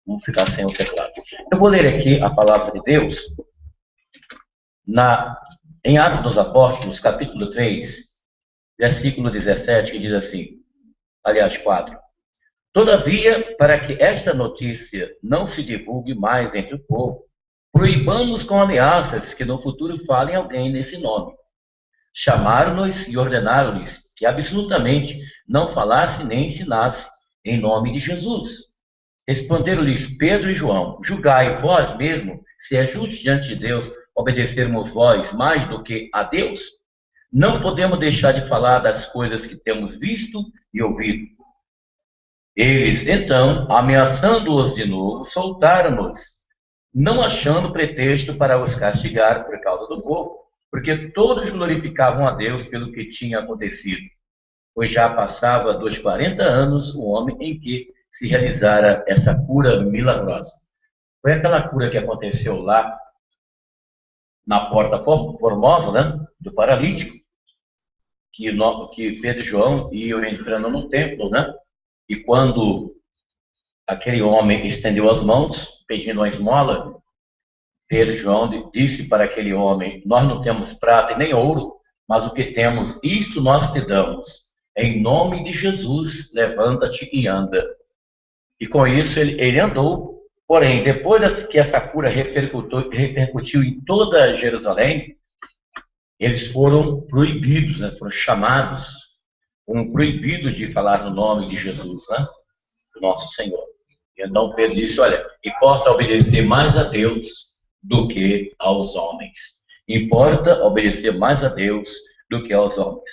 Vamos ficar sem o teclado. Eu vou ler aqui a palavra de Deus em Atos dos Apóstolos, capítulo 3, versículo 17, que diz assim, aliás, 4. Todavia, para que esta notícia não se divulgue mais entre o povo, proibamos com ameaças que no futuro falem alguém nesse nome. Chamaram-nos e ordenaram-lhes que absolutamente não falasse nem ensinasse em nome de Jesus. Responderam-lhes Pedro e João, julgai vós mesmo se é justo diante de Deus obedecermos vós mais do que a Deus? Não podemos deixar de falar das coisas que temos visto e ouvido. Eles, então, ameaçando-os de novo, soltaram-nos, não achando pretexto para os castigar por causa do povo, porque todos glorificavam a Deus pelo que tinha acontecido, pois já passava dos 40 anos o homem em que se realizara essa cura milagrosa. Foi aquela cura que aconteceu lá na Porta Formosa, né, do paralítico, que Pedro e João iam entrando no templo, né? E quando aquele homem estendeu as mãos, pedindo uma esmola, Pedro e João disse para aquele homem, nós não temos prata e nem ouro, mas o que temos, isto nós te damos. Em nome de Jesus, levanta-te e anda. E com isso ele andou, porém, depois que essa cura repercutiu em toda Jerusalém, eles foram proibidos, né? Foram chamados, foram proibidos de falar no nome de Jesus, né? Do nosso Senhor. E então Pedro disse, olha, importa obedecer mais a Deus do que aos homens. Importa obedecer mais a Deus do que aos homens.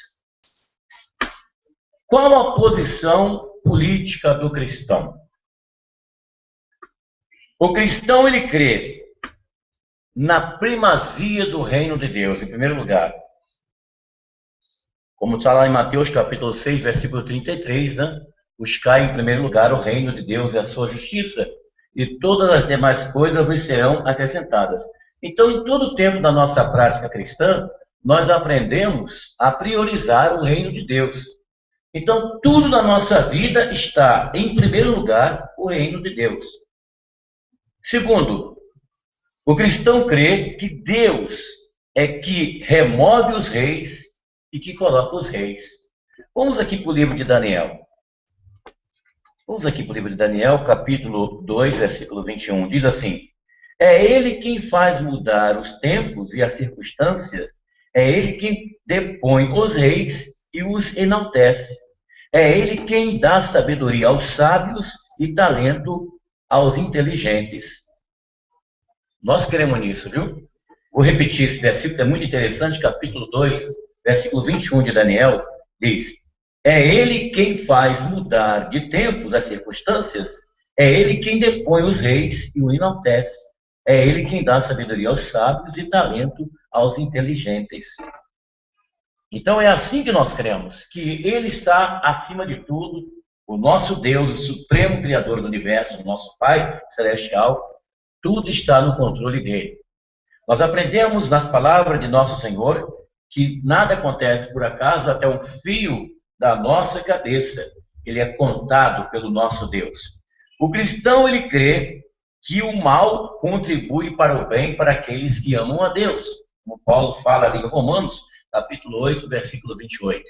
Qual a posição política do cristão? O cristão, ele crê na primazia do reino de Deus, em primeiro lugar. Como está lá em Mateus capítulo 6, versículo 33, né? Buscai em primeiro lugar o reino de Deus e a sua justiça, e todas as demais coisas vos serão acrescentadas. Então, em todo o tempo da nossa prática cristã, nós aprendemos a priorizar o reino de Deus. Então, tudo na nossa vida está, em primeiro lugar, o reino de Deus. Segundo, o cristão crê que Deus é que remove os reis e que coloca os reis. Vamos aqui para o livro de Daniel. Vamos aqui para o livro de Daniel, capítulo 2, versículo 21. Diz assim, é ele quem faz mudar os tempos e as circunstâncias, é ele quem depõe os reis e os enaltece. É ele quem dá sabedoria aos sábios e talento aos inteligentes. Nós cremos nisso, viu? Vou repetir esse versículo, é muito interessante, capítulo 2, versículo 21 de Daniel, diz, é ele quem faz mudar de tempos as circunstâncias, é ele quem depõe os reis e o enaltece, é ele quem dá sabedoria aos sábios e talento aos inteligentes. Então é assim que nós cremos, que ele está acima de tudo, o nosso Deus, o supremo criador do universo, o nosso Pai celestial, tudo está no controle dele. Nós aprendemos nas palavras de nosso Senhor que nada acontece por acaso, até um fio da nossa cabeça, ele é contado pelo nosso Deus. O cristão, ele crê que o mal contribui para o bem para aqueles que amam a Deus. Como Paulo fala ali em Romanos, capítulo 8, versículo 28.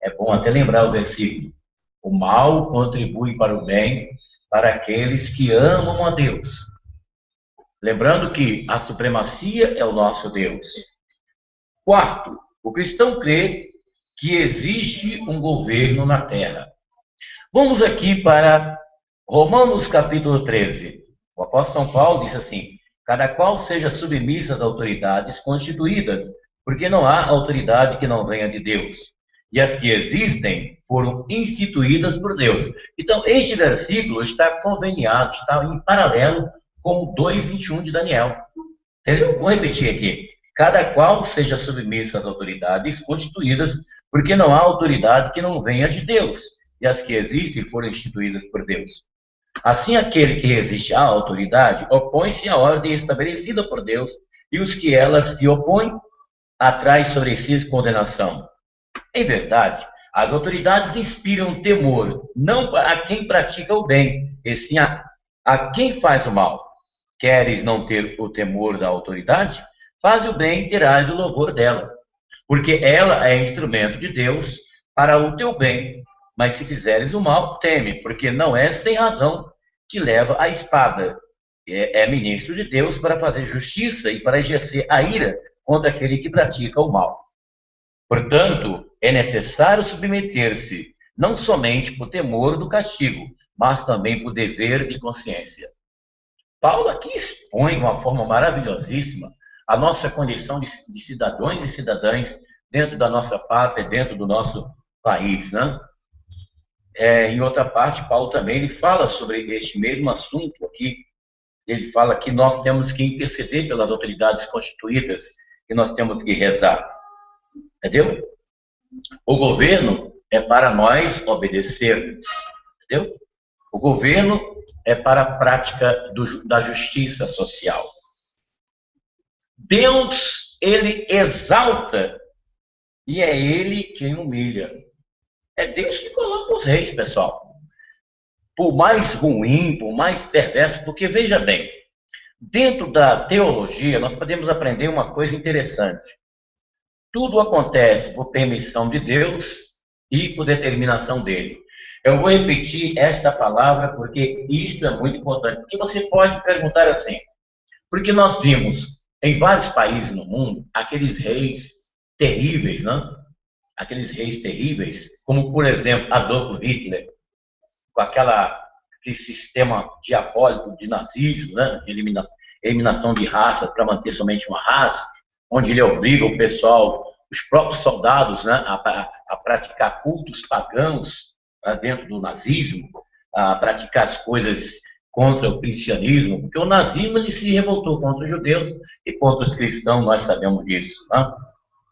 É bom até lembrar o versículo. O mal contribui para o bem para aqueles que amam a Deus. Lembrando que a supremacia é o nosso Deus. Quarto, o cristão crê que existe um governo na terra. Vamos aqui para Romanos capítulo 13. O apóstolo São Paulo diz assim, cada qual seja submissa às autoridades constituídas, porque não há autoridade que não venha de Deus. E as que existem foram instituídas por Deus. Então, este versículo está conveniado, está em paralelo com o 2:21 de Daniel. Entendeu? Vou repetir aqui. Cada qual seja submissa às autoridades constituídas, porque não há autoridade que não venha de Deus, e as que existem foram instituídas por Deus. Assim, aquele que resiste à autoridade opõe-se à ordem estabelecida por Deus, e os que elas se opõem atrai sobre si condenação. Em verdade, as autoridades inspiram temor, não a quem pratica o bem, e sim A quem faz o mal, queres não ter o temor da autoridade? Faz o bem e terás o louvor dela, porque ela é instrumento de Deus para o teu bem. Mas se fizeres o mal, teme, porque não é sem razão que leva a espada. É ministro de Deus para fazer justiça e para exercer a ira contra aquele que pratica o mal. Portanto, é necessário submeter-se não somente por temor do castigo, mas também por dever de consciência. Paulo aqui expõe de uma forma maravilhosíssima a nossa condição de cidadãos e cidadãs dentro da nossa pátria, dentro do nosso país, né? Em outra parte, Paulo também ele fala sobre este mesmo assunto aqui. Ele fala que nós temos que interceder pelas autoridades constituídas, que nós temos que rezar. Entendeu? O governo é para nós obedecermos. Entendeu? O governo é para a prática da justiça social. Deus, ele exalta e é ele quem humilha. É Deus que coloca os reis, pessoal. Por mais ruim, por mais perverso, porque veja bem, dentro da teologia nós podemos aprender uma coisa interessante. Tudo acontece por permissão de Deus e por determinação dele. Eu vou repetir esta palavra porque isto é muito importante. Porque você pode perguntar assim, porque nós vimos em vários países no mundo aqueles reis terríveis, né? Aqueles reis terríveis, como por exemplo Adolf Hitler, com aquele sistema diabólico de nazismo, né? De eliminação de raça para manter somente uma raça, onde ele obriga o pessoal, os próprios soldados, né, a praticar cultos pagãos, né, dentro do nazismo, a praticar as coisas contra o cristianismo, porque o nazismo ele se revoltou contra os judeus e contra os cristãos, nós sabemos disso. Né?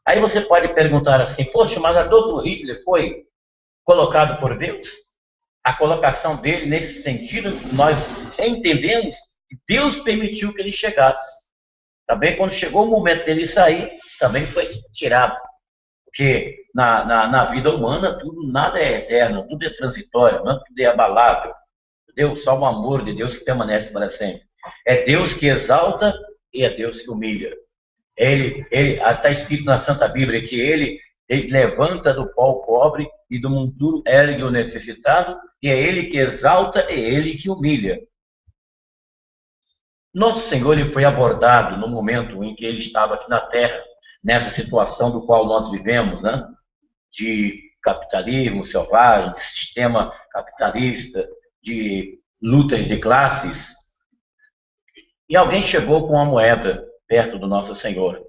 Aí você pode perguntar assim, poxa, mas Adolf Hitler foi colocado por Deus? A colocação dele nesse sentido, nós entendemos que Deus permitiu que ele chegasse. Também quando chegou o momento dele sair, também foi tirado. Porque na vida humana, nada é eterno, tudo é transitório, não tudo é abalável. Entendeu? Só o amor de Deus que permanece para sempre. É Deus que exalta e é Deus que humilha. Está escrito na Santa Bíblia que ele levanta do pó o pobre e do monturo ergue o necessitado, e é ele que exalta, é ele que humilha. Nosso Senhor ele foi abordado no momento em que ele estava aqui na Terra, nessa situação do qual nós vivemos, né? De capitalismo selvagem, de sistema capitalista, de lutas de classes. E alguém chegou com uma moeda perto do nosso Senhor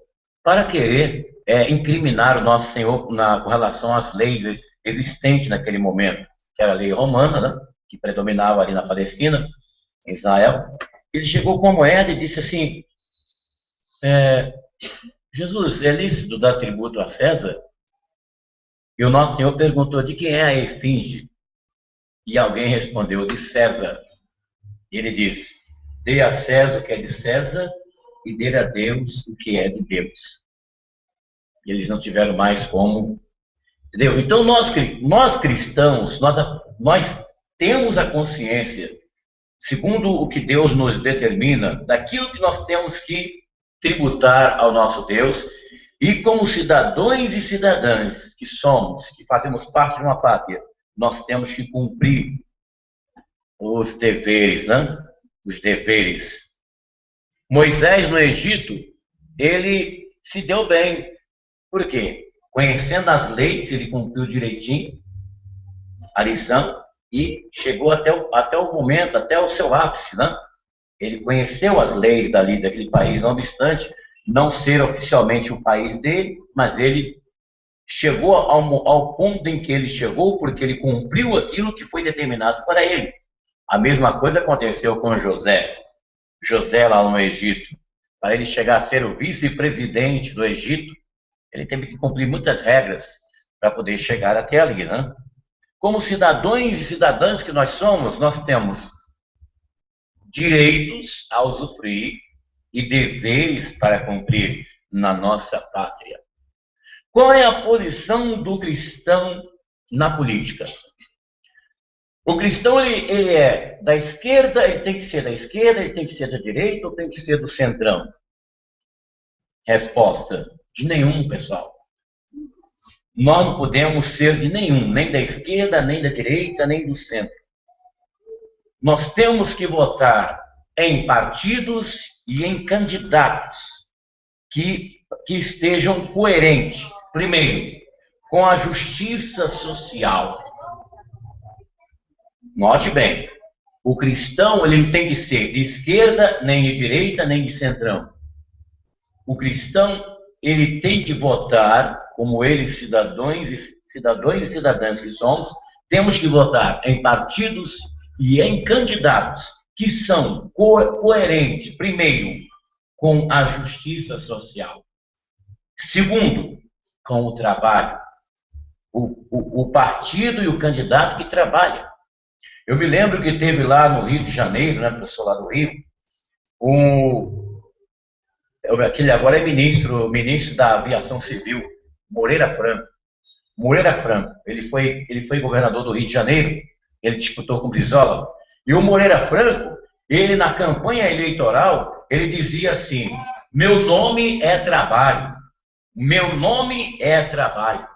para querer incriminar o nosso Senhor com relação às leis existentes naquele momento, que era a lei romana, né? Que predominava ali na Palestina, em Israel. Ele chegou com a moeda e disse assim, Jesus, é lícito dar tributo a César? E o nosso Senhor perguntou, de quem é a efígie? E alguém respondeu, de César. E ele disse, dê a César o que é de César e dê a Deus o que é de Deus. E eles não tiveram mais como... Entendeu? Então nós cristãos, nós temos a consciência, segundo o que Deus nos determina, daquilo que nós temos que tributar ao nosso Deus, e como cidadãos e cidadãs que somos, que fazemos parte de uma pátria, nós temos que cumprir os deveres, né? Os deveres. Moisés no Egito, ele se deu bem. Por quê? Conhecendo as leis, ele cumpriu direitinho a lição e chegou até o momento, até o seu ápice, né? Ele conheceu as leis daquele país, não obstante não ser oficialmente o país dele, mas ele chegou ao ponto em que ele chegou porque ele cumpriu aquilo que foi determinado para ele. A mesma coisa aconteceu com José. José lá no Egito. Para ele chegar a ser o vice-presidente do Egito, ele teve que cumprir muitas regras para poder chegar até ali, né? Como cidadãos e cidadãs que nós somos, nós temos direitos a usufruir e deveres para cumprir na nossa pátria. Qual é a posição do cristão na política? O cristão, ele é da esquerda, ele tem que ser da esquerda, ele tem que ser da direita ou tem que ser do centrão? Resposta: de nenhum, pessoal. Nós não podemos ser de nenhum, nem da esquerda, nem da direita, nem do centro. Nós temos que votar em partidos e em candidatos que estejam coerentes. Primeiro, com a justiça social. Note bem, o cristão ele não tem que ser de esquerda, nem de direita, nem de centrão. O cristão ele tem que votar, como eles, cidadãos e cidadãs que somos, temos que votar em partidos e em candidatos que são coerentes, primeiro, com a justiça social. Segundo, com o trabalho. O partido e o candidato que trabalha. Eu me lembro que teve lá no Rio de Janeiro, né, professor lá do Rio, aquele agora é ministro da Aviação Civil, Moreira Franco. Moreira Franco, ele foi governador do Rio de Janeiro, ele disputou com o Brizola, e o Moreira Franco, ele na campanha eleitoral, ele dizia assim: meu nome é trabalho, meu nome é trabalho.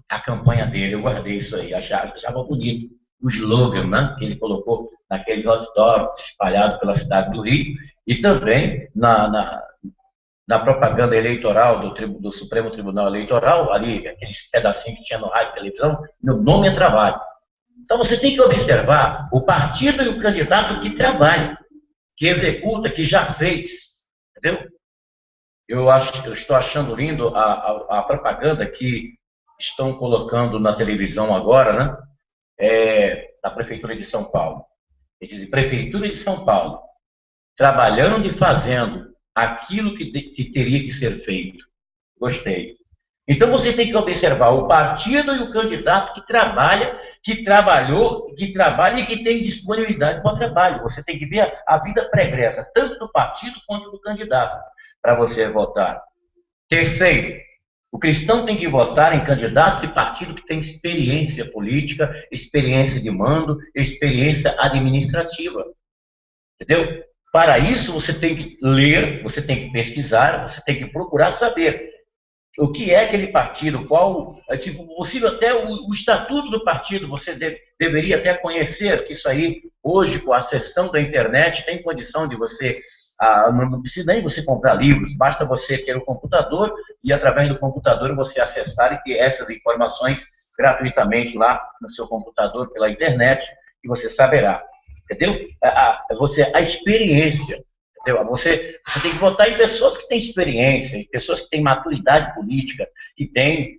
A campanha dele, eu guardei isso aí, achava bonito o slogan, né, que ele colocou naqueles outdoors espalhados pela cidade do Rio, e também na propaganda eleitoral do Supremo Tribunal Eleitoral, ali, aqueles pedacinhos que tinha no rádio e televisão, meu nome é trabalho. Então você tem que observar o partido e o candidato que trabalha, que executa, que já fez, entendeu? Eu estou achando lindo a propaganda que estão colocando na televisão agora, né? Da Prefeitura de São Paulo. Eles dizem, Prefeitura de São Paulo, trabalhando e fazendo aquilo que teria que ser feito. Gostei. Então você tem que observar o partido e o candidato que trabalha, que trabalhou, que trabalha e que tem disponibilidade para o trabalho. Você tem que ver a vida pregressa, tanto do partido quanto do candidato, para você votar. Terceiro, o cristão tem que votar em candidatos e partidos que têm experiência política, experiência de mando, experiência administrativa. Entendeu? Para isso, você tem que ler, você tem que pesquisar, você tem que procurar saber o que é aquele partido, se possível, até o estatuto do partido, você deveria até conhecer, que isso aí, hoje, com a acessão da internet, tem condição de você, não precisa nem você comprar livros, basta você ter o computador e, através do computador, você acessar e ter essas informações gratuitamente lá no seu computador, pela internet, e você saberá. Entendeu? A experiência. Entendeu? Você tem que votar em pessoas que têm experiência, em pessoas que têm maturidade política, que têm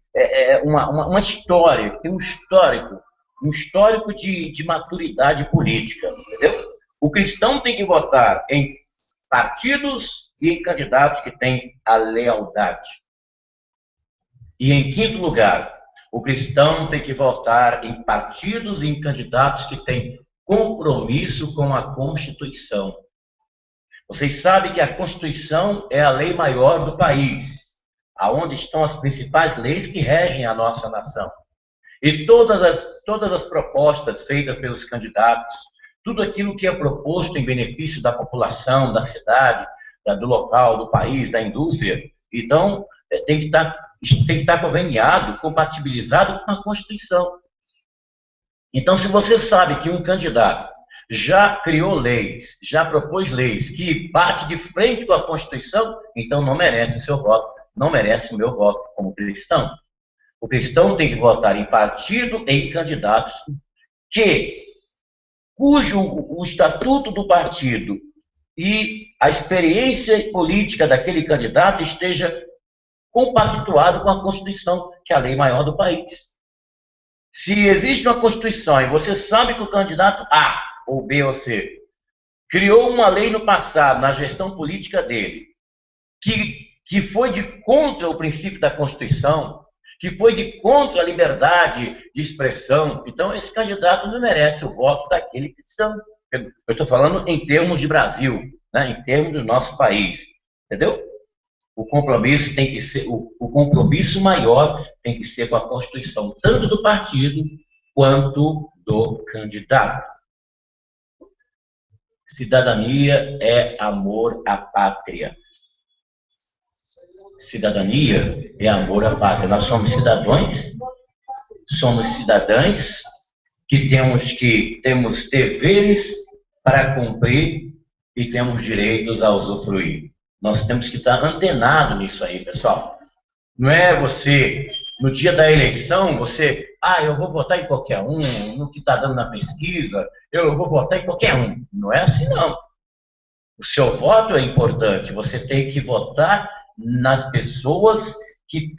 uma história, tem um histórico de maturidade política. Entendeu? O cristão tem que votar em partidos e em candidatos que têm a lealdade. E em quinto lugar, o cristão tem que votar em partidos e em candidatos que têm compromisso com a Constituição. Vocês sabem que a Constituição é a lei maior do país, aonde estão as principais leis que regem a nossa nação. E todas as propostas feitas pelos candidatos, tudo aquilo que é proposto em benefício da população, da cidade, do local, do país, da indústria, então tem que estar conveniado, compatibilizado com a Constituição. Então, se você sabe que um candidato já criou leis, já propôs leis que bate de frente com a Constituição, então não merece seu voto, não merece o meu voto como cristão. O cristão tem que votar em partido e em candidatos cujo o estatuto do partido e a experiência política daquele candidato esteja compactuado com a Constituição, que é a lei maior do país. Se existe uma Constituição e você sabe que o candidato A, ou B ou C, criou uma lei no passado, na gestão política dele, que foi de contra o princípio da Constituição, que foi de contra a liberdade de expressão, então esse candidato não merece o voto daquele cristão. Eu estou falando em termos de Brasil, né, em termos do nosso país, entendeu? O compromisso tem que ser, o compromisso maior tem que ser com a Constituição, tanto do partido quanto do candidato. Cidadania é amor à pátria. Cidadania é amor à pátria. Nós somos cidadãos, somos cidadãs que temos deveres para cumprir e temos direitos a usufruir. Nós temos que estar antenados nisso aí, pessoal. Não é você, no dia da eleição, eu vou votar em qualquer um, no que está dando na pesquisa, eu vou votar em qualquer um. Não é assim, não. O seu voto é importante, você tem que votar nas pessoas que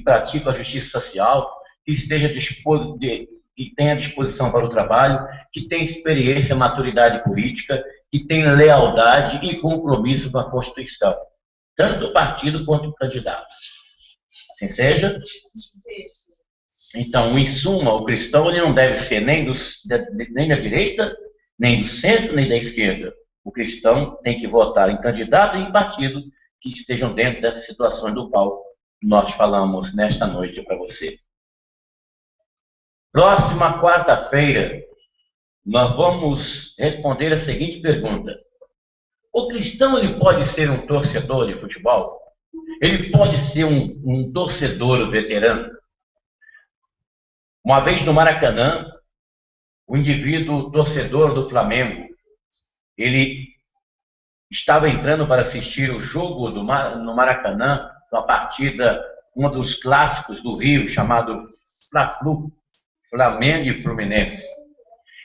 praticam a justiça social, que que tenha disposição para o trabalho, que tem experiência, maturidade política, que tem lealdade e compromisso com a Constituição, tanto o partido quanto o candidato. Assim seja. Então, em suma, o cristão ele não deve ser nem da direita, nem do centro, nem da esquerda. O cristão tem que votar em candidato e em partido que estejam dentro dessas situações do qual nós falamos nesta noite para você. Próxima quarta-feira, nós vamos responder a seguinte pergunta. O cristão ele pode ser um torcedor de futebol? Ele pode ser um torcedor veterano? Uma vez no Maracanã, o indivíduo torcedor do Flamengo, ele estava entrando para assistir o jogo no Maracanã, uma partida, um dos clássicos do Rio, chamado Fla-Flu, Flamengo e Fluminense.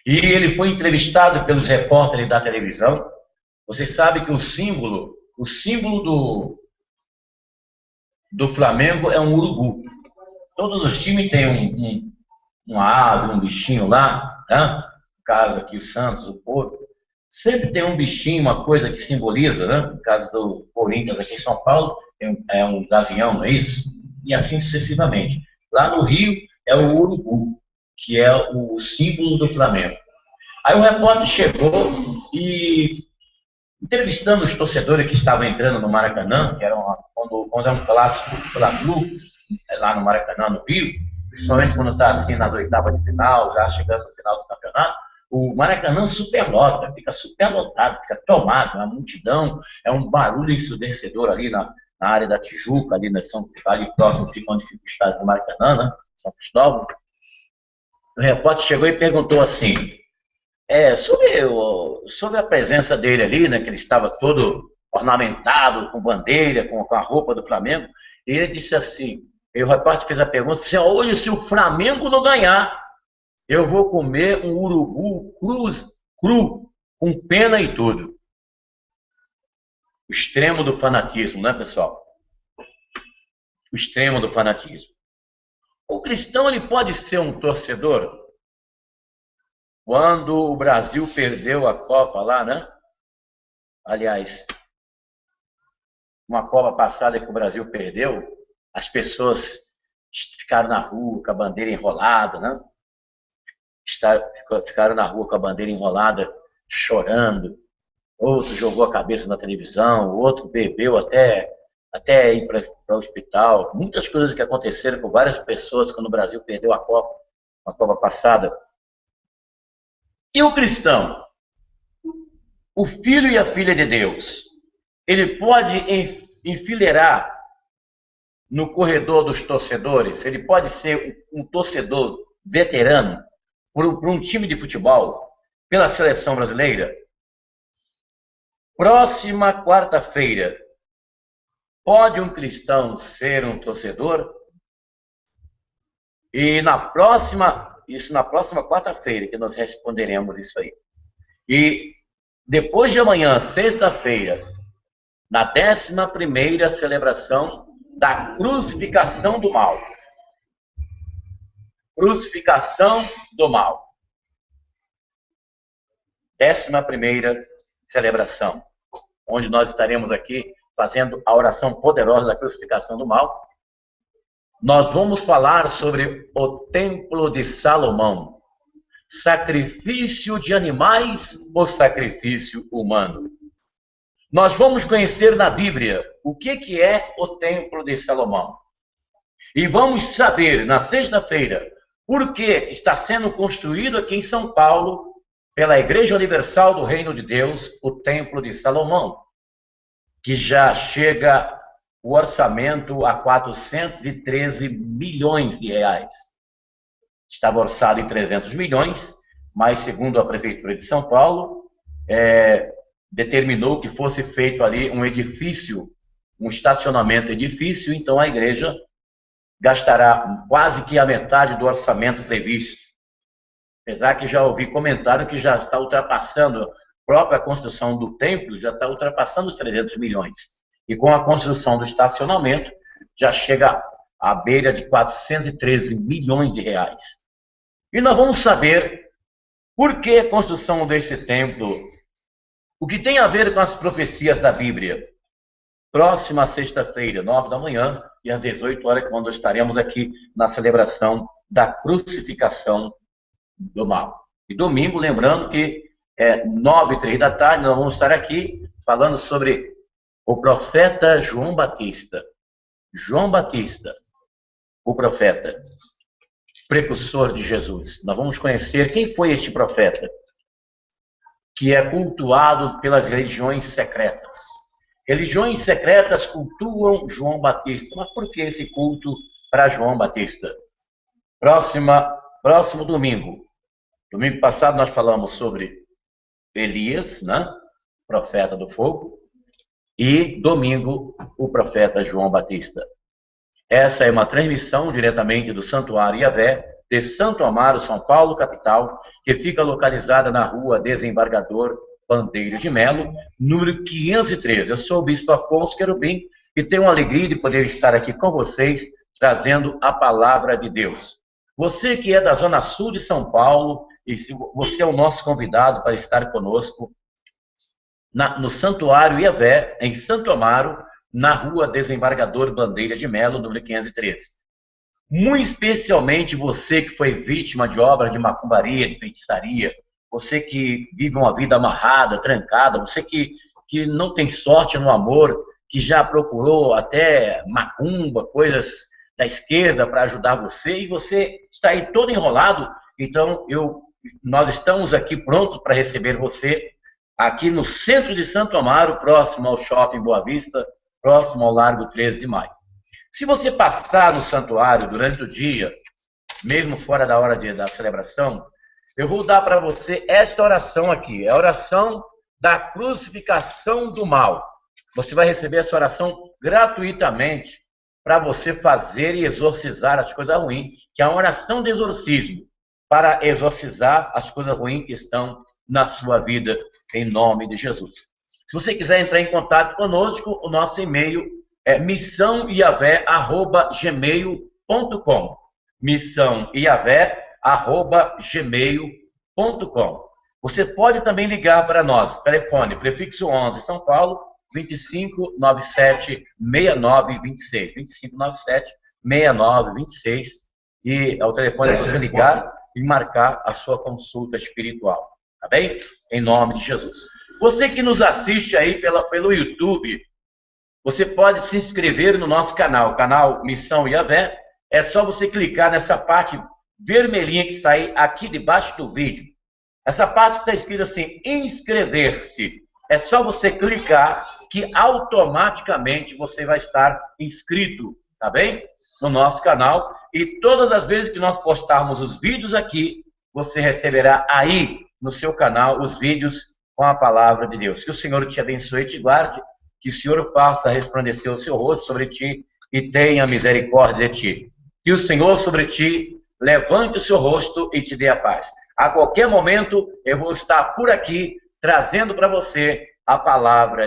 E ele foi entrevistado pelos repórteres da televisão. Você sabe que o símbolo do Flamengo é um urubu. Todos os times têm uma ave, um bichinho lá, né? No caso aqui o Santos, o Porto. Sempre tem um bichinho, uma coisa que simboliza, né? No caso do Corinthians aqui em São Paulo, é um gavião, não é isso? E assim sucessivamente. Lá no Rio é o urubu, que é o símbolo do Flamengo. Aí o repórter chegou e, entrevistando os torcedores que estavam entrando no Maracanã, que era quando é um clássico Fla-Flu, lá no Maracanã, no Rio, principalmente quando está assim nas oitavas de final, já chegando no final do campeonato, o Maracanã superlota, fica superlotado, fica tomado, uma multidão, é um barulho ensurdecedor ali na área da Tijuca, ali próximo onde fica o estádio do Maracanã, né? São Cristóvão. O repórter chegou e perguntou assim, sobre a presença dele ali, né, que ele estava todo ornamentado, com bandeira, com a roupa do Flamengo, e ele disse assim, e o repórter fez a pergunta, disse, hoje se o Flamengo não ganhar, eu vou comer um urubu cru, com pena e tudo. O extremo do fanatismo, né, pessoal? O extremo do fanatismo. O cristão ele pode ser um torcedor? Quando o Brasil perdeu a Copa lá, né? Aliás, uma Copa passada que o Brasil perdeu, as pessoas ficaram na rua com a bandeira enrolada, né? Ficaram na rua com a bandeira enrolada, chorando. Outro jogou a cabeça na televisão, o outro bebeu até ir para o hospital. Muitas coisas que aconteceram com várias pessoas quando o Brasil perdeu a Copa passada. E o cristão? O filho e a filha de Deus, ele pode enfileirar no corredor dos torcedores? Ele pode ser um torcedor veterano por um time de futebol, pela seleção brasileira? Próxima quarta-feira, pode um cristão ser um torcedor? E na próxima quarta-feira que nós responderemos isso aí. E depois de amanhã, sexta-feira, na 11ª celebração da crucificação do mal. Crucificação do mal. 11ª celebração, onde nós estaremos aqui fazendo a oração poderosa da crucificação do mal. Nós vamos falar sobre o Templo de Salomão. Sacrifício de animais ou sacrifício humano? Nós vamos conhecer na Bíblia o que é o Templo de Salomão. E vamos saber, na sexta-feira, Porque está sendo construído aqui em São Paulo, pela Igreja Universal do Reino de Deus, o Templo de Salomão, que já chega o orçamento a 413 milhões de reais. Estava orçado em 300 milhões, mas segundo a Prefeitura de São Paulo, determinou que fosse feito ali um edifício, um estacionamento edifício, então a igreja gastará quase que a metade do orçamento previsto. Apesar que já ouvi comentário que já está ultrapassando, a própria construção do templo já está ultrapassando os 300 milhões. E com a construção do estacionamento, já chega à beira de 413 milhões de reais. E nós vamos saber por que a construção desse templo, o que tem a ver com as profecias da Bíblia. Próxima sexta-feira, 9 da manhã, e às 18 horas, quando estaremos aqui na celebração da crucificação do mal. E domingo, lembrando que 9h03 da tarde, nós vamos estar aqui falando sobre o profeta João Batista. João Batista, o profeta, precursor de Jesus. Nós vamos conhecer quem foi este profeta, que é cultuado pelas religiões secretas. Religiões secretas cultuam João Batista. Mas por que esse culto para João Batista? Próximo domingo. Domingo passado nós falamos sobre Elias, né? Profeta do fogo. E domingo, o profeta João Batista. Essa é uma transmissão diretamente do Santuário Yahvé, de Santo Amaro, São Paulo, capital, que fica localizada na rua Desembargador Bandeira de Melo, número 513. Eu sou o Bispo Afonso Querubim e tenho a alegria de poder estar aqui com vocês, trazendo a palavra de Deus. Você que é da Zona Sul de São Paulo, e se você é o nosso convidado para estar conosco no Santuário Yahvé, em Santo Amaro, na rua Desembargador Bandeira de Melo, número 513. Muito especialmente você que foi vítima de obra de macumbaria, de feitiçaria, você que vive uma vida amarrada, trancada, você que não tem sorte no amor, que já procurou até macumba, coisas da esquerda para ajudar você, e você está aí todo enrolado, então nós estamos aqui prontos para receber você, aqui no centro de Santo Amaro, próximo ao Shopping Boa Vista, próximo ao Largo 13 de Maio. Se você passar no santuário durante o dia, mesmo fora da hora da celebração, eu vou dar para você esta oração aqui, é a oração da crucificação do mal. Você vai receber essa oração gratuitamente para você fazer e exorcizar as coisas ruins, que é uma oração de exorcismo, para exorcizar as coisas ruins que estão na sua vida, em nome de Jesus. Se você quiser entrar em contato conosco, o nosso e-mail é missãoiavé@gmail.com. missãoiavé@gmail.com. Você pode também ligar para nós, telefone, prefixo 11, São Paulo, 2597-6926. 2597-6926. E é o telefone para você ligar e marcar a sua consulta espiritual. Tá bem? Em nome de Jesus. Você que nos assiste aí pelo YouTube, você pode se inscrever no nosso canal, canal Missão Yahvé. É só você clicar nessa parte vermelhinha que está aí aqui debaixo do vídeo. Essa parte que está escrita assim, inscrever-se. É só você clicar que automaticamente você vai estar inscrito, tá bem? No nosso canal. E todas as vezes que nós postarmos os vídeos aqui, você receberá aí no seu canal os vídeos com a palavra de Deus. Que o Senhor te abençoe e te guarde, que o Senhor faça resplandecer o seu rosto sobre ti e tenha misericórdia de ti. Que o Senhor sobre ti levante o seu rosto e te dê a paz. A qualquer momento eu vou estar por aqui trazendo para você a palavra